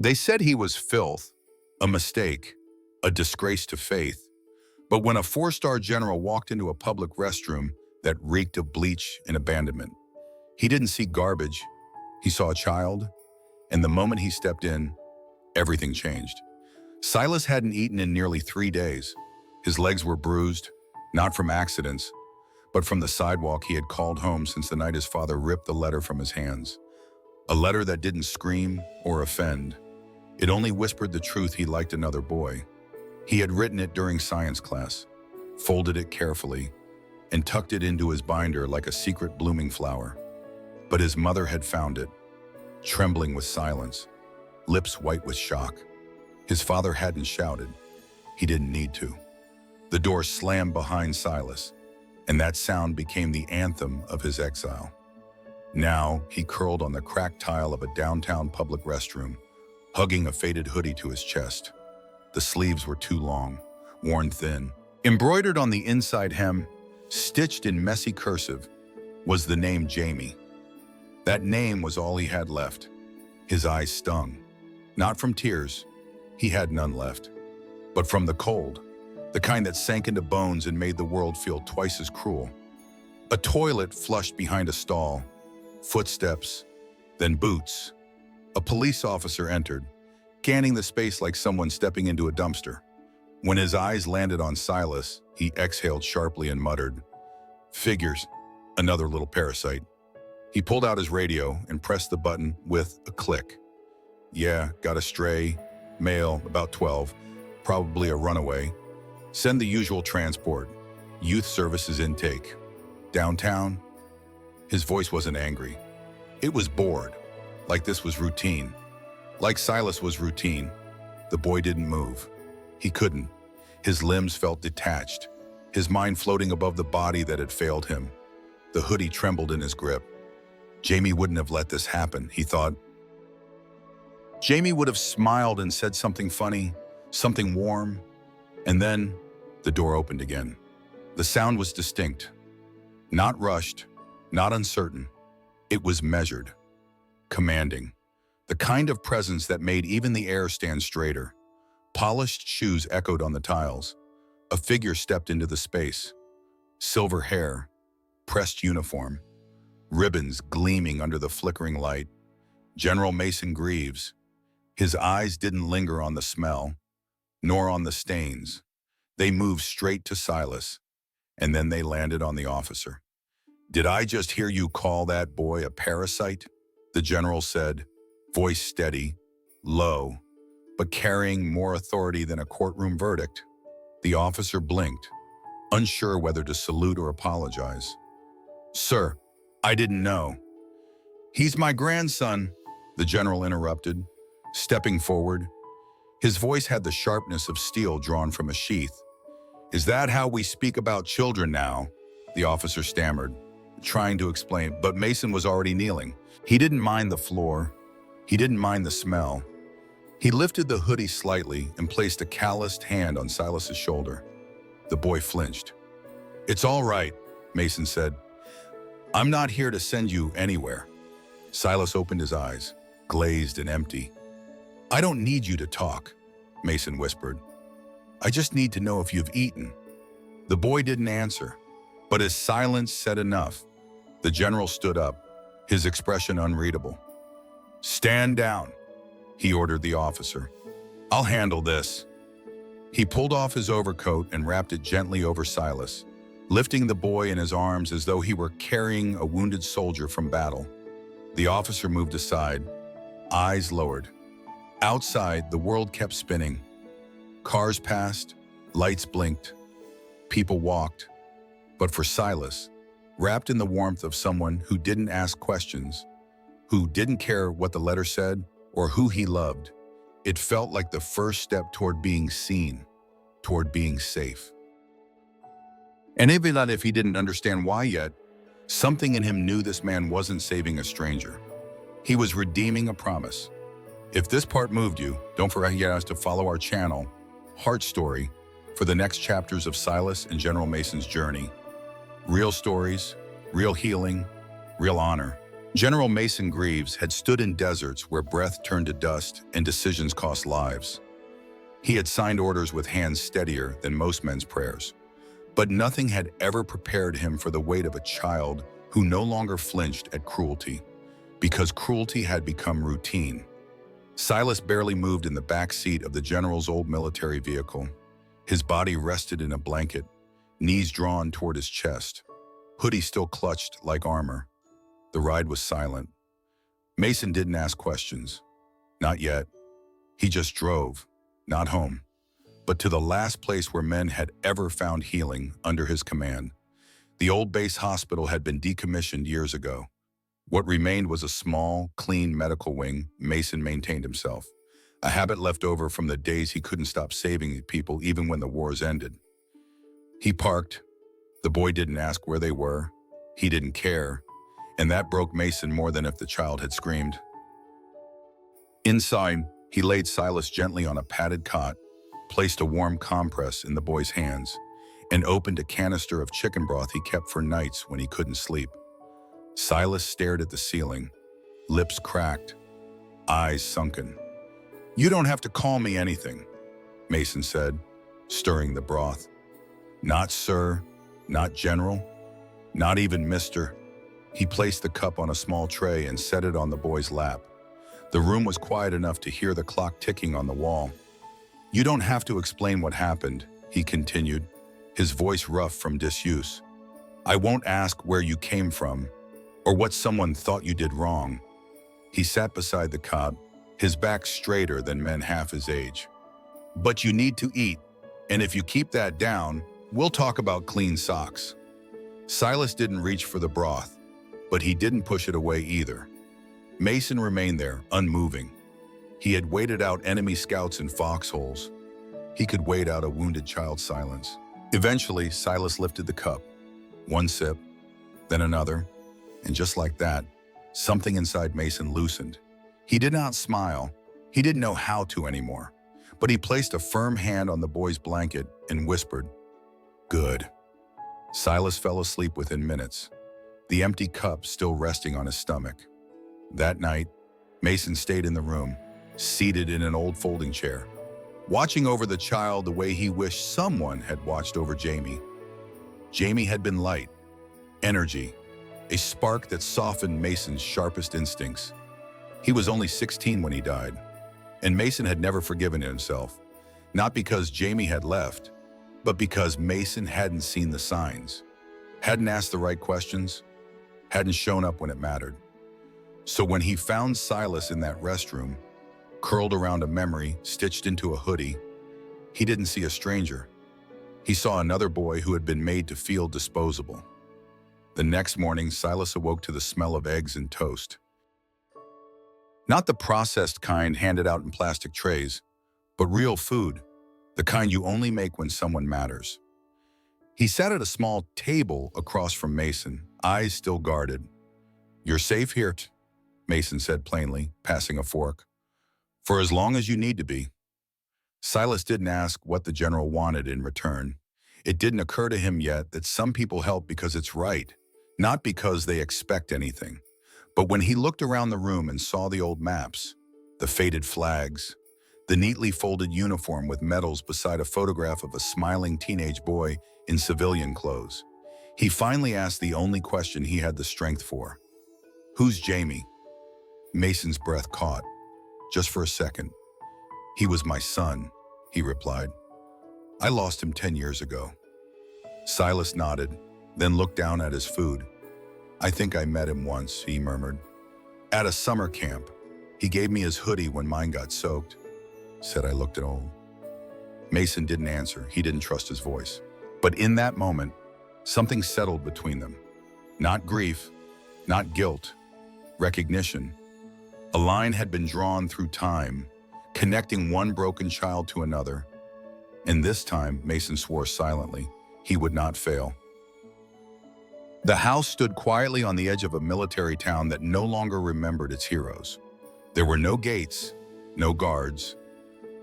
They said he was filth, a mistake, a disgrace to faith. But when a four-star general walked into a public restroom that reeked of bleach and abandonment, he didn't see garbage. He saw a child, and the moment he stepped in, everything changed. Silas hadn't eaten in nearly 3 days. His legs were bruised, not from accidents, but from the sidewalk he had called home since the night his father ripped the letter from his hands. A letter that didn't scream or offend. It only whispered the truth he liked another boy. He had written it during science class, folded it carefully, and tucked it into his binder like a secret blooming flower. But his mother had found it, trembling with silence, lips white with shock. His father hadn't shouted. He didn't need to. The door slammed behind Silas, and that sound became the anthem of his exile. Now, he curled on the cracked tile of a downtown public restroom, hugging a faded hoodie to his chest. The sleeves were too long, worn thin. Embroidered on the inside hem, stitched in messy cursive, was the name Jamie. That name was all he had left. His eyes stung. Not from tears, he had none left, but from the cold, the kind that sank into bones and made the world feel twice as cruel. A toilet flushed behind a stall, footsteps, then boots. A police officer entered, scanning the space like someone stepping into a dumpster. When his eyes landed on Silas, he exhaled sharply and muttered, "Figures, another little parasite." He pulled out his radio and pressed the button with a click. "Yeah, got a stray, male, about 12, probably a runaway. Send the usual transport, youth services intake. Downtown?" His voice wasn't angry. It was bored, like this was routine. Like Silas was routine. The boy didn't move. He couldn't. His limbs felt detached, his mind floating above the body that had failed him. The hoodie trembled in his grip. Jamie wouldn't have let this happen, he thought. Jamie would have smiled and said something funny, something warm, and then the door opened again. The sound was distinct, not rushed, not uncertain. It was measured, commanding, the kind of presence that made even the air stand straighter. Polished shoes echoed on the tiles. A figure stepped into the space. Silver hair, pressed uniform, ribbons gleaming under the flickering light. General Mason Greaves. His eyes didn't linger on the smell, nor on the stains. They moved straight to Silas, and then they landed on the officer. "Did I just hear you call that boy a parasite?" The general said, voice steady, low, but carrying more authority than a courtroom verdict. The officer blinked, unsure whether to salute or apologize. "Sir, I didn't know." "He's my grandson," the general interrupted, stepping forward. His voice had the sharpness of steel drawn from a sheath. "Is that how we speak about children now?" the officer stammered, trying to explain, but Mason was already kneeling. He didn't mind the floor. He didn't mind the smell. He lifted the hoodie slightly and placed a calloused hand on Silas's shoulder. The boy flinched. "It's all right," Mason said. "I'm not here to send you anywhere." Silas opened his eyes, glazed and empty. "I don't need you to talk," Mason whispered. "I just need to know if you've eaten." The boy didn't answer, but his silence said enough. The general stood up, his expression unreadable. "Stand down," he ordered the officer. "I'll handle this." He pulled off his overcoat and wrapped it gently over Silas, lifting the boy in his arms as though he were carrying a wounded soldier from battle. The officer moved aside, eyes lowered. Outside, the world kept spinning. Cars passed, lights blinked, people walked. But for Silas, wrapped in the warmth of someone who didn't ask questions, who didn't care what the letter said or who he loved, it felt like the first step toward being seen, toward being safe. And even if he didn't understand why yet, something in him knew this man wasn't saving a stranger. He was redeeming a promise. If this part moved you, don't forget to follow our channel, Heart Story, for the next chapters of Silas and General Mason's journey. Real stories, real healing, real honor. General Mason Greaves had stood in deserts where breath turned to dust and decisions cost lives. He had signed orders with hands steadier than most men's prayers. But nothing had ever prepared him for the weight of a child who no longer flinched at cruelty, because cruelty had become routine. Silas barely moved in the back seat of the general's old military vehicle. His body rested in a blanket, knees drawn toward his chest, hoodie still clutched like armor. The ride was silent. Mason didn't ask questions. Not yet. He just drove, not home, but to the last place where men had ever found healing under his command. The old base hospital had been decommissioned years ago. What remained was a small, clean medical wing Mason maintained himself, a habit left over from the days he couldn't stop saving people even when the wars ended. He parked. The boy didn't ask where they were. He didn't care, and that broke Mason more than if the child had screamed. Inside, he laid Silas gently on a padded cot, placed a warm compress in the boy's hands, and opened a canister of chicken broth he kept for nights when he couldn't sleep. Silas stared at the ceiling, lips cracked, eyes sunken. "You don't have to call me anything," Mason said, stirring the broth. "Not sir, not general, not even mister." He placed the cup on a small tray and set it on the boy's lap. The room was quiet enough to hear the clock ticking on the wall. "You don't have to explain what happened," he continued, his voice rough from disuse. "I won't ask where you came from, or what someone thought you did wrong." He sat beside the cot, his back straighter than men half his age. "But you need to eat, and if you keep that down, we'll talk about clean socks." Silas didn't reach for the broth, but he didn't push it away either. Mason remained there, unmoving. He had waited out enemy scouts in foxholes. He could wait out a wounded child's silence. Eventually, Silas lifted the cup. One sip, then another, and just like that, something inside Mason loosened. He did not smile. He didn't know how to anymore. But he placed a firm hand on the boy's blanket and whispered, "Good." Silas fell asleep within minutes, the empty cup still resting on his stomach. That night, Mason stayed in the room, seated in an old folding chair, watching over the child the way he wished someone had watched over Jamie. Jamie had been light, energy, a spark that softened Mason's sharpest instincts. He was only 16 when he died, and Mason had never forgiven himself, not because Jamie had left, but because Mason hadn't seen the signs, hadn't asked the right questions, hadn't shown up when it mattered. So when he found Silas in that restroom, curled around a memory stitched into a hoodie, he didn't see a stranger. He saw another boy who had been made to feel disposable. The next morning, Silas awoke to the smell of eggs and toast. Not the processed kind handed out in plastic trays, but real food, the kind you only make when someone matters. He sat at a small table across from Mason, eyes still guarded. "You're safe here," Mason said plainly, passing a fork. "For as long as you need to be." Silas didn't ask what the general wanted in return. It didn't occur to him yet that some people help because it's right, not because they expect anything. But when he looked around the room and saw the old maps, the faded flags, the neatly folded uniform with medals beside a photograph of a smiling teenage boy in civilian clothes, he finally asked the only question he had the strength for. "Who's Jamie?" Mason's breath caught, just for a second. "He was my son," he replied. "I lost him 10 years ago." Silas nodded, then looked down at his food. "I think I met him once," he murmured. "At a summer camp. He gave me his hoodie when mine got soaked." Said I looked old. Mason didn't answer. He didn't trust his voice. But in that moment, something settled between them. Not grief, not guilt, recognition. A line had been drawn through time, connecting one broken child to another. And this time, Mason swore silently, he would not fail. The house stood quietly on the edge of a military town that no longer remembered its heroes. There were no gates, no guards,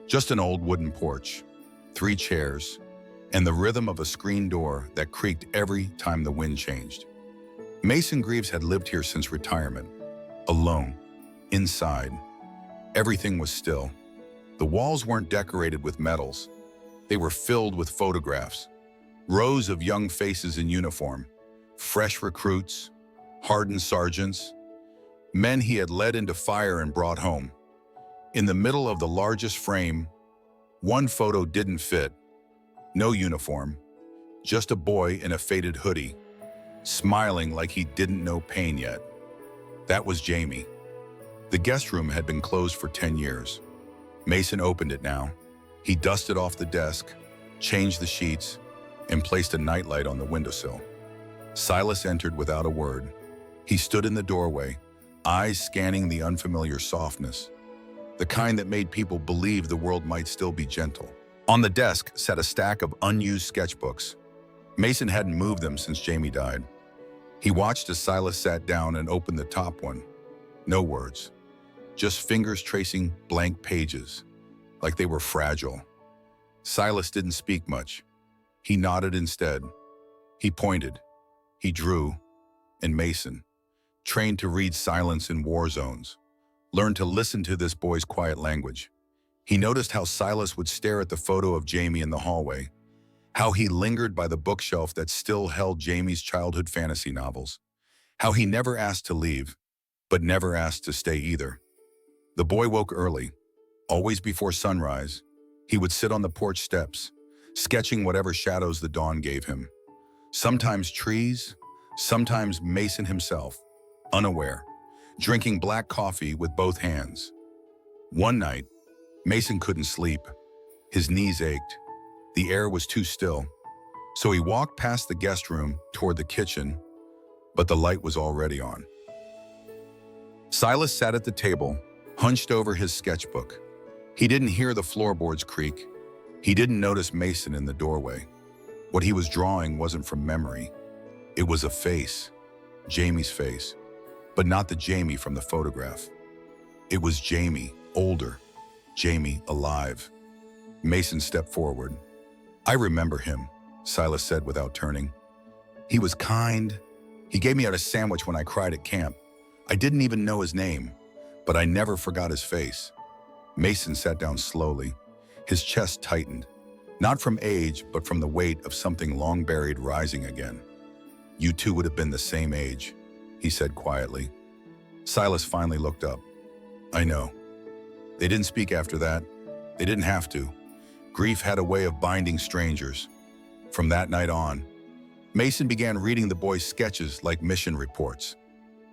just an old wooden porch, 3 chairs, and the rhythm of a screen door that creaked every time the wind changed. Mason Greaves had lived here since retirement, alone, inside. Everything was still. The walls weren't decorated with medals. They were filled with photographs. Rows of young faces in uniform, fresh recruits, hardened sergeants, men he had led into fire and brought home. In the middle of the largest frame, one photo didn't fit. No uniform, just a boy in a faded hoodie, smiling like he didn't know pain yet. That was Jamie. The guest room had been closed for 10 years. Mason opened it now. He dusted off the desk, changed the sheets, and placed a nightlight on the windowsill. Silas entered without a word. He stood in the doorway, eyes scanning the unfamiliar softness, the kind that made people believe the world might still be gentle. On the desk sat a stack of unused sketchbooks. Mason hadn't moved them since Jamie died. He watched as Silas sat down and opened the top one. No words, just fingers tracing blank pages, like they were fragile. Silas didn't speak much. He nodded instead. He pointed. He drew. And Mason, trained to read silence in war zones, learned to listen to this boy's quiet language. He noticed how Silas would stare at the photo of Jamie in the hallway, how he lingered by the bookshelf that still held Jamie's childhood fantasy novels, how he never asked to leave, but never asked to stay either. The boy woke early, always before sunrise. He would sit on the porch steps, sketching whatever shadows the dawn gave him. Sometimes trees, sometimes Mason himself, unaware, drinking black coffee with both hands. One night, Mason couldn't sleep. His knees ached. The air was too still. So he walked past the guest room toward the kitchen, but the light was already on. Silas sat at the table, hunched over his sketchbook. He didn't hear the floorboards creak. He didn't notice Mason in the doorway. What he was drawing wasn't from memory. It was a face, Jamie's face, but not the Jamie from the photograph. It was Jamie, older, Jamie alive. Mason stepped forward. "I remember him," Silas said without turning. "He was kind. He gave me out a sandwich when I cried at camp. I didn't even know his name, but I never forgot his face." Mason sat down slowly. His chest tightened, not from age, but from the weight of something long buried rising again. "You two would have been the same age," he said quietly. Silas finally looked up. "I know." They didn't speak after that. They didn't have to. Grief had a way of binding strangers. From that night on, Mason began reading the boy's sketches like mission reports.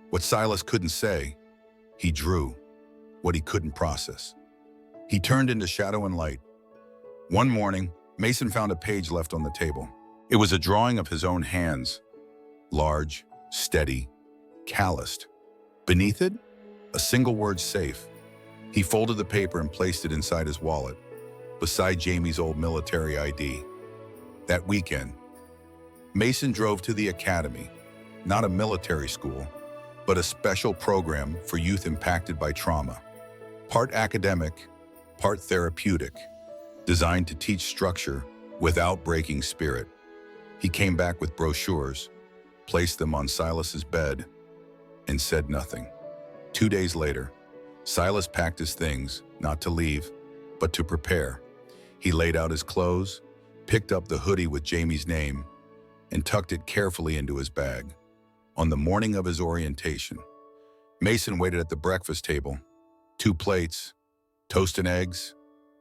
What Silas couldn't say, he drew. What he couldn't process, he turned into shadow and light. One morning, Mason found a page left on the table. It was a drawing of his own hands, large, steady, calloused. Beneath it, a single word, "safe." He folded the paper and placed it inside his wallet, beside Jamie's old military ID. That weekend, Mason drove to the academy, not a military school, but a special program for youth impacted by trauma. Part academic, part therapeutic, designed to teach structure without breaking spirit. He came back with brochures, placed them on Silas's bed, and said nothing. 2 days later, Silas packed his things, not to leave, but to prepare. He laid out his clothes, picked up the hoodie with Jamie's name, and tucked it carefully into his bag. On the morning of his orientation, Mason waited at the breakfast table. 2 plates, toast and eggs,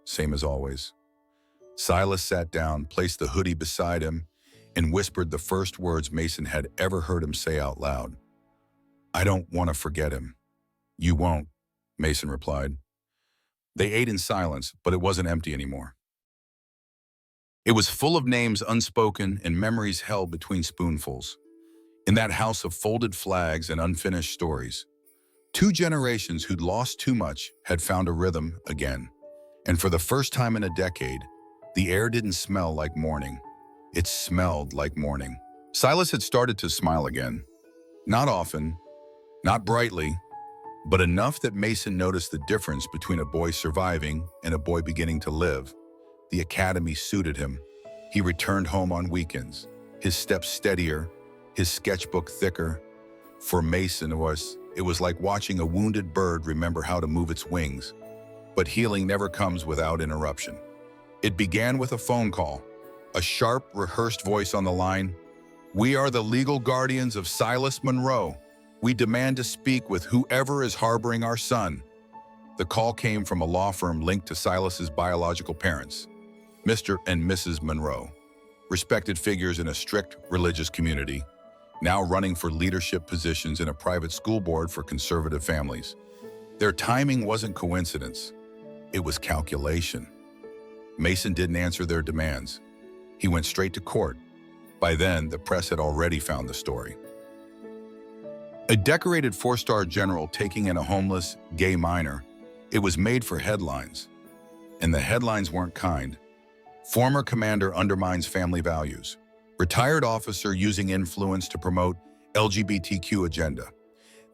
same as always. Silas sat down, placed the hoodie beside him, and whispered the first words Mason had ever heard him say out loud. "I don't want to forget him." "You won't," Mason replied. They ate in silence, but it wasn't empty anymore. It was full of names unspoken and memories held between spoonfuls. In that house of folded flags and unfinished stories, 2 generations who'd lost too much had found a rhythm again. And for the first time in a decade, the air didn't smell like morning. It smelled like morning. Silas had started to smile again. Not often, not brightly, but enough that Mason noticed the difference between a boy surviving and a boy beginning to live. The academy suited him. He returned home on weekends, his steps steadier, his sketchbook thicker. For Mason, it was It was like watching a wounded bird remember how to move its wings. But healing never comes without interruption. It began with a phone call, a sharp, rehearsed voice on the line. "We are the legal guardians of Silas Monroe. We demand to speak with whoever is harboring our son." The call came from a law firm linked to Silas's biological parents, Mr. and Mrs. Monroe, respected figures in a strict religious community, now running for leadership positions in a private school board for conservative families. Their timing wasn't coincidence. It was calculation. Mason didn't answer their demands. He went straight to court. By then, the press had already found the story. A decorated four-star general taking in a homeless, gay minor. It was made for headlines. And the headlines weren't kind. Former commander undermines family values. Retired officer using influence to promote LGBTQ agenda.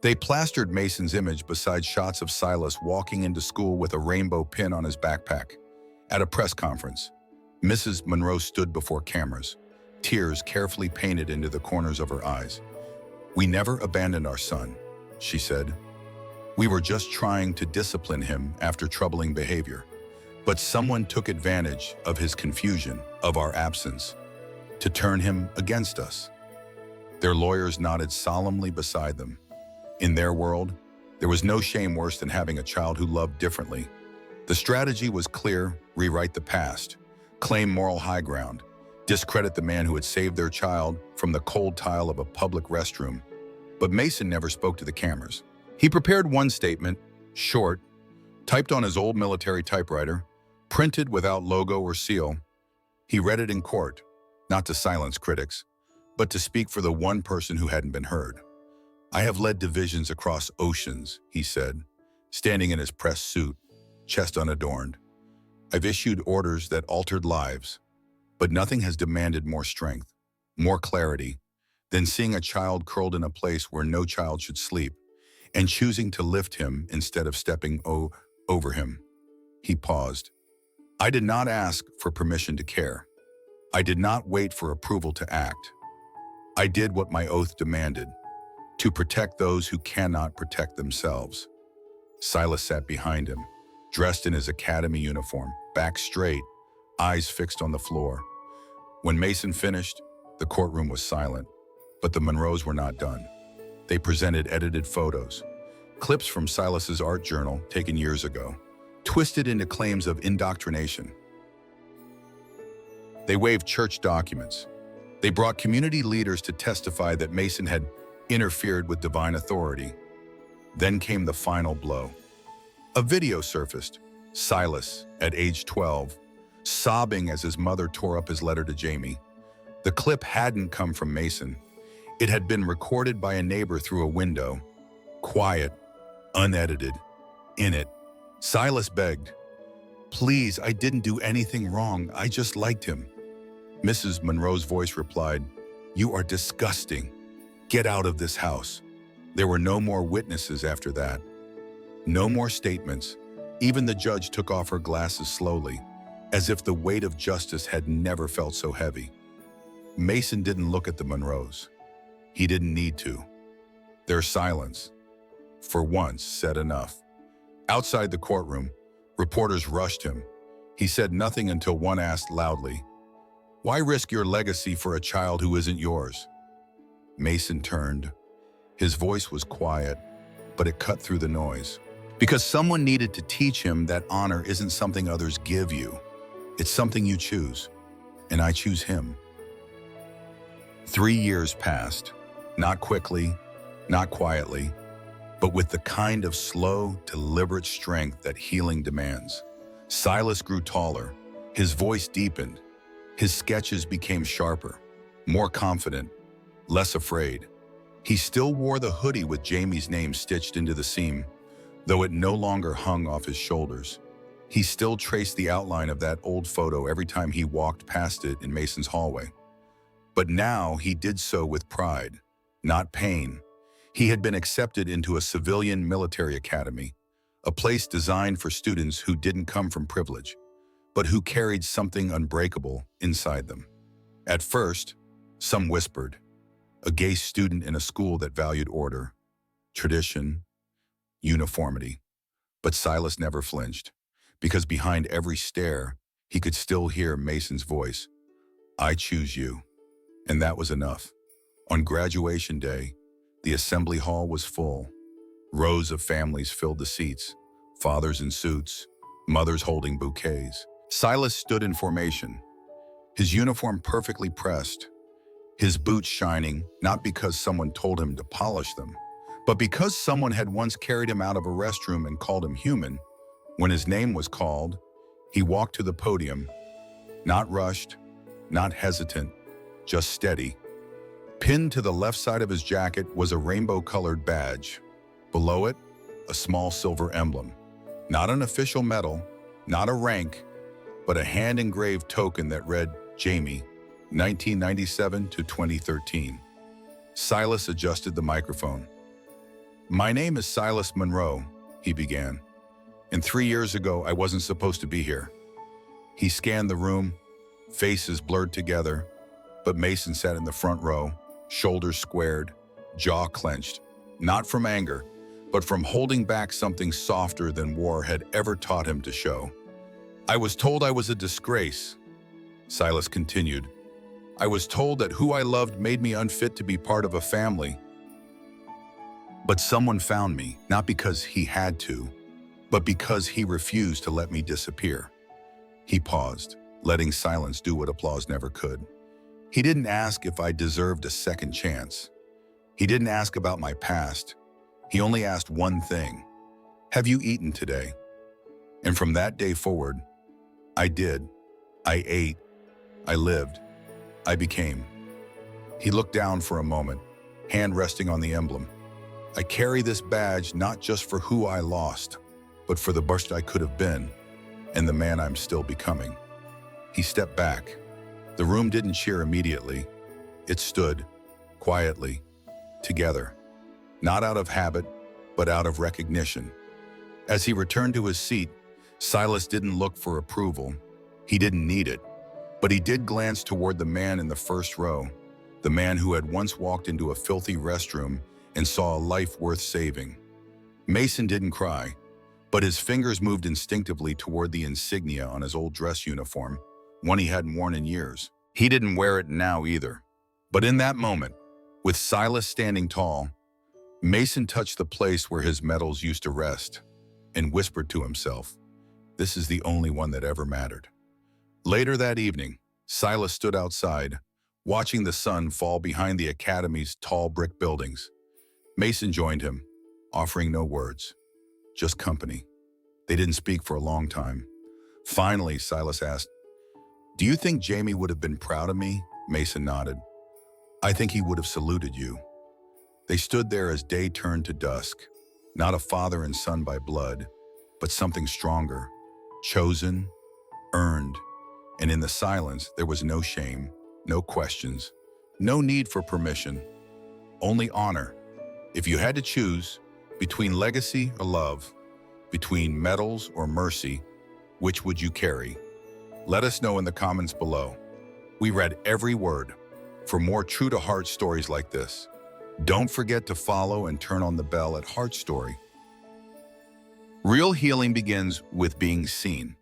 They plastered Mason's image beside shots of Silas walking into school with a rainbow pin on his backpack. At a press conference, Mrs. Monroe stood before cameras, tears carefully painted into the corners of her eyes. "We never abandoned our son," she said. "We were just trying to discipline him after troubling behavior. But someone took advantage of his confusion, of our absence, to turn him against us." Their lawyers nodded solemnly beside them. In their world, there was no shame worse than having a child who loved differently. The strategy was clear: rewrite the past, claim moral high ground, discredit the man who had saved their child from the cold tile of a public restroom. But Mason never spoke to the cameras. He prepared one statement, short, typed on his old military typewriter, printed without logo or seal. He read it in court, not to silence critics, but to speak for the one person who hadn't been heard. "I have led divisions across oceans," he said, standing in his press suit, chest unadorned. "I've issued orders that altered lives, but nothing has demanded more strength, more clarity, than seeing a child curled in a place where no child should sleep, and choosing to lift him instead of stepping over him." He paused. "I did not ask for permission to care. I did not wait for approval to act. I did what my oath demanded, to protect those who cannot protect themselves." Silas sat behind him, dressed in his academy uniform, back straight, eyes fixed on the floor. When Mason finished, the courtroom was silent, but the Monroes were not done. They presented edited photos, clips from Silas's art journal taken years ago, twisted into claims of indoctrination. They waved church documents. They brought community leaders to testify that Mason had interfered with divine authority. Then came the final blow. A video surfaced, Silas, at age 12, sobbing as his mother tore up his letter to Jamie. The clip hadn't come from Mason. It had been recorded by a neighbor through a window. Quiet, unedited. In it, Silas begged, "Please, I didn't do anything wrong. I just liked him." Mrs. Monroe's voice replied, "You are disgusting. Get out of this house." There were no more witnesses after that. No more statements. Even the judge took off her glasses slowly, as if the weight of justice had never felt so heavy. Mason didn't look at the Monroes. He didn't need to. Their silence, for once, said enough. Outside the courtroom, reporters rushed him. He said nothing until one asked loudly, "Why risk your legacy for a child who isn't yours?" Mason turned. His voice was quiet, but it cut through the noise. Because someone needed to teach him that honor isn't something others give you. It's something you choose, and I choose him. 3 years passed, not quickly, not quietly, but with the kind of slow, deliberate strength that healing demands. Silas grew taller, his voice deepened, his sketches became sharper, more confident, less afraid. He still wore the hoodie with Jamie's name stitched into the seam, though it no longer hung off his shoulders. He still traced the outline of that old photo every time he walked past it in Mason's hallway. But now he did so with pride, not pain. He had been accepted into a civilian military academy, a place designed for students who didn't come from privilege, but who carried something unbreakable inside them. At first, some whispered, a gay student in a school that valued order. tradition, uniformity. But Silas never flinched, because behind every stare, he could still hear Mason's voice. I choose you. And that was enough. On graduation day, the assembly hall was full. Rows of families filled the seats, fathers in suits, mothers holding bouquets. Silas stood in formation, his uniform perfectly pressed, his boots shining, not because someone told him to polish them, but because someone had once carried him out of a restroom and called him human. When his name was called, he walked to the podium, not rushed, not hesitant, just steady. Pinned to the left side of his jacket was a rainbow-colored badge. Below it, a small silver emblem. Not an official medal, not a rank, but a hand-engraved token that read, Jamie, 1997 to 2013. Silas adjusted the microphone. My name is Silas Monroe, he began. And 3 years ago, I wasn't supposed to be here. He scanned the room, faces blurred together, but Mason sat in the front row, shoulders squared, jaw clenched, not from anger, but from holding back something softer than war had ever taught him to show. I was told I was a disgrace, Silas continued. I was told that who I loved made me unfit to be part of a family. But someone found me, not because he had to, but because he refused to let me disappear. He paused, letting silence do what applause never could. He didn't ask if I deserved a second chance. He didn't ask about my past. He only asked one thing. Have you eaten today? And from that day forward, I did. I ate. I lived. I became. He looked down for a moment, hand resting on the emblem. I carry this badge not just for who I lost, but for the burst I could have been and the man I'm still becoming. He stepped back. The room didn't cheer immediately. It stood, quietly, together, not out of habit, but out of recognition. As he returned to his seat, Silas didn't look for approval. He didn't need it, but he did glance toward the man in the first row, the man who had once walked into a filthy restroom and saw a life worth saving. Mason didn't cry, but his fingers moved instinctively toward the insignia on his old dress uniform, one he hadn't worn in years. He didn't wear it now either. But in that moment, with Silas standing tall, Mason touched the place where his medals used to rest and whispered to himself, this is the only one that ever mattered. Later that evening, Silas stood outside, watching the sun fall behind the academy's tall brick buildings. Mason joined him, offering no words, just company. They didn't speak for a long time. Finally, Silas asked, do you think Jamie would have been proud of me? Mason nodded. I think he would have saluted you. They stood there as day turned to dusk, not a father and son by blood, but something stronger, chosen, earned. And in the silence, there was no shame, no questions, no need for permission, only honor. If you had to choose between legacy or love, between medals or mercy, which would you carry? Let us know in the comments below. We read every word. For more true-to-heart stories like this, don't forget to follow and turn on the bell at Heart Story. Real healing begins with being seen.